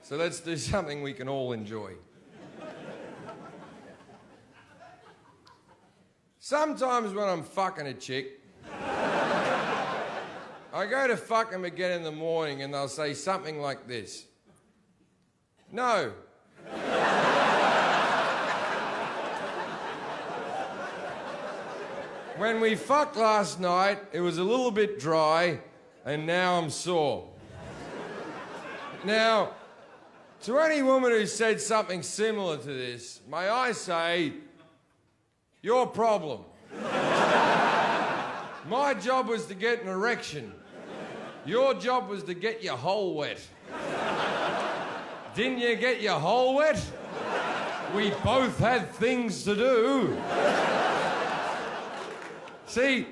So let's do something we can all enjoy. Sometimes when I'm fucking a chick, I go to fuck them again in the morning and they'll say something like this. No. When we fucked last night, it was a little bit dry and now I'm sore. Now, to any woman who said something similar to this, may I say, your problem. My job was to get an erection. Your job was to get your hole wet. Didn't you get your hole wet? We both had things to do. See,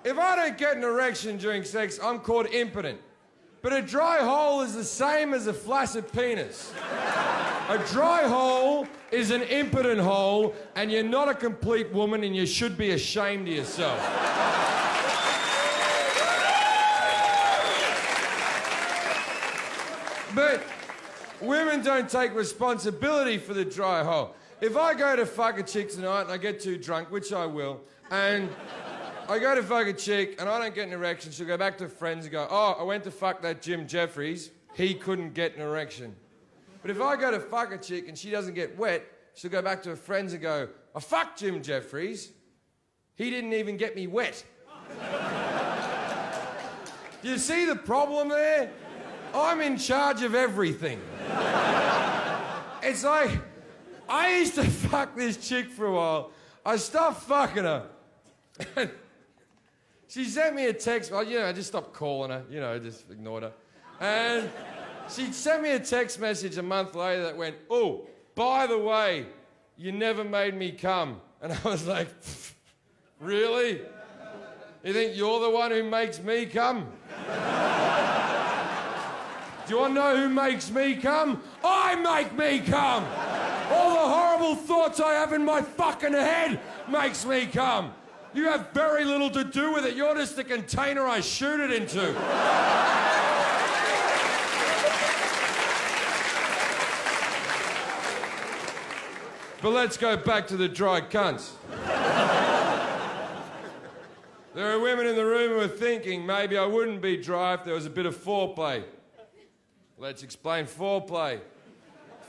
if I don't get an erection during sex, I'm called impotent. But a dry hole is the same as a flaccid penis. A dry hole is an impotent hole, and you're not a complete woman, and you should be ashamed of yourself. But women don't take responsibility for the dry hole. If I go to fuck a chick tonight and I get too drunk, which I will, and I go to fuck a chick and I don't get an erection, she'll go back to her friends and go, oh, I went to fuck that Jefferies, he couldn't get an erection. But if I go to fuck a chick and she doesn't get wet, she'll go back to her friends and go, I fucked Jefferies, he didn't even get me wet. Do you see the problem there? I'm in charge of everything. It's like, I used to fuck this chick for a while. I stopped fucking her. She sent me a text. Well, I just stopped calling her. Just ignored her. And she sent me a text message a month later that went, oh, by the way, you never made me come. And I was like, really? You think you're the one who makes me come? Do you want to know who makes me come? I make me come! All the horrible thoughts I have in my fucking head makes me come. You have very little to do with it. You're just the container I shoot it into. But let's go back to the dry cunts. There are women in the room who are thinking, maybe I wouldn't be dry if there was a bit of foreplay. Let's explain foreplay.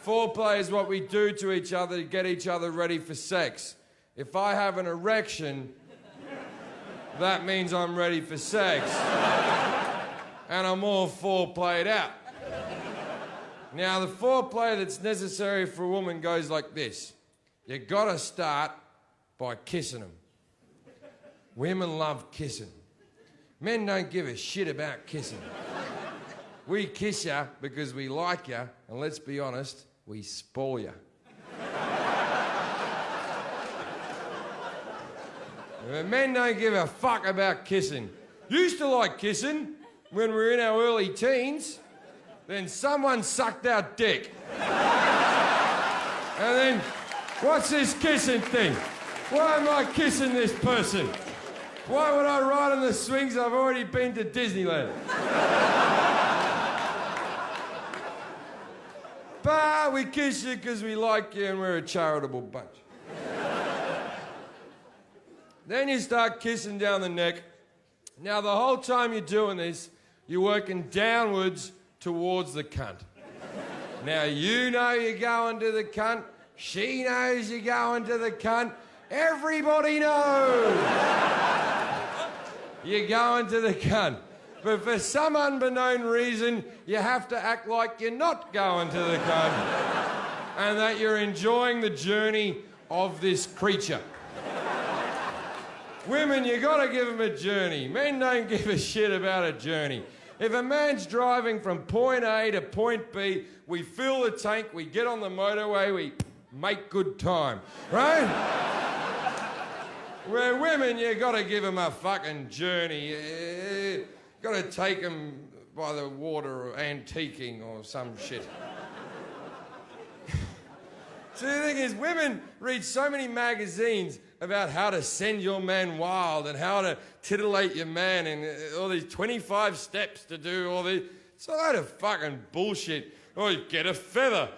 Foreplay is what we do to each other to get each other ready for sex. If I have an erection, that means I'm ready for sex. And I'm all foreplayed out. Now, the foreplay that's necessary for a woman goes like this. You gotta start by kissing them. Women love kissing. Men don't give a shit about kissing. We kiss ya because we like ya, and let's be honest, we spoil ya. Men don't give a fuck about kissing. Used to like kissing when we were in our early teens, then someone sucked our dick. And then, what's this kissing thing? Why am I kissing this person? Why would I ride on the swings? I've already been to Disneyland. But we kiss you because we like you and we're a charitable bunch. Then you start kissing down the neck. Now, the whole time you're doing this, you're working downwards towards the cunt. Now, you know you're going to the cunt. She knows you're going to the cunt. Everybody knows you're going to the cunt. But for some unbeknown reason, you have to act like you're not going to the cunt and that you're enjoying the journey of this creature. Women, you gotta give them a journey. Men don't give a shit about a journey. If a man's driving from point A to point B, we fill the tank, we get on the motorway, we make good time, right? Where women, you gotta give them a fucking journey. Got to take them by the water or antiquing or some shit. So the thing is, women read so many magazines about how to send your man wild and how to titillate your man and all these 25 steps to do all these. It's a load of fucking bullshit. Oh, you get a feather.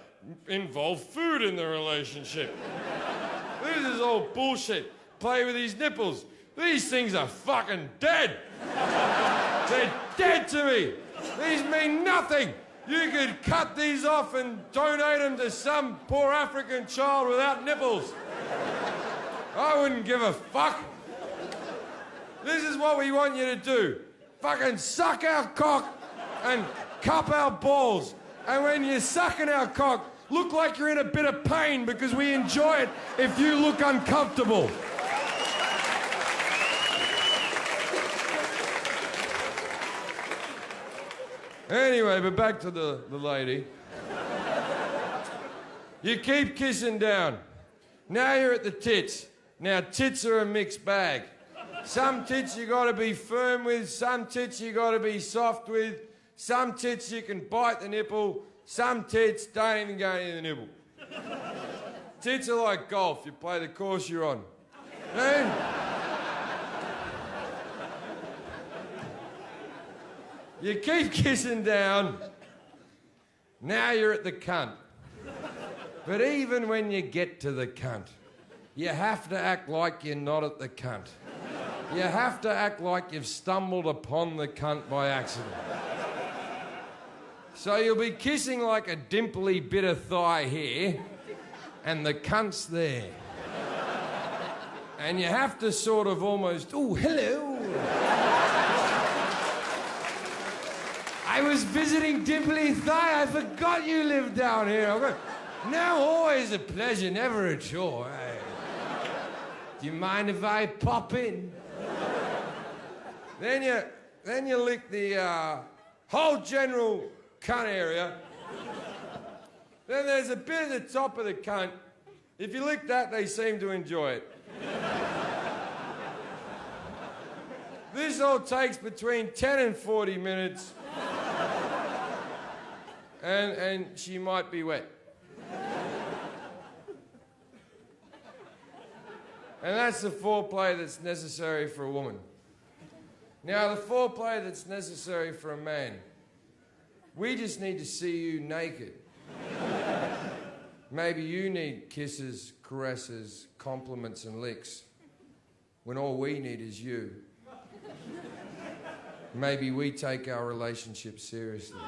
Involve food in the relationship. This is all bullshit. Play with his nipples. These things are fucking dead. They're dead to me. These mean nothing. You could cut these off and donate them to some poor African child without nipples. I wouldn't give a fuck. This is what we want you to do. Fucking suck our cock and cup our balls. And when you're sucking our cock, look like you're in a bit of pain because we enjoy it if you look uncomfortable. Anyway, but back to the lady. You keep kissing down. Now you're at the tits. Now, tits are a mixed bag. Some tits you gotta be firm with, some tits you gotta be soft with, some tits you can bite the nipple, some tits don't even go into the nipple. Tits are like golf, you play the course you're on. And you keep kissing down, now you're at the cunt. But even when you get to the cunt, you have to act like you're not at the cunt. You have to act like you've stumbled upon the cunt by accident. So you'll be kissing like a dimply bit of thigh here, and the cunt's there. And you have to sort of almost, oh, hello. I was visiting Dimply Thigh. I forgot you lived down here. No, always a pleasure, never a chore. Do you mind if I pop in? Then you lick the whole general cunt area. Then there's a bit at the top of the cunt. If you lick that, they seem to enjoy it. This all takes between 10 and 40 minutes. And she might be wet. And that's the foreplay that's necessary for a woman. Now, the foreplay that's necessary for a man, we just need to see you naked. Maybe you need kisses, caresses, compliments and licks, when all we need is you. Maybe we take our relationship seriously.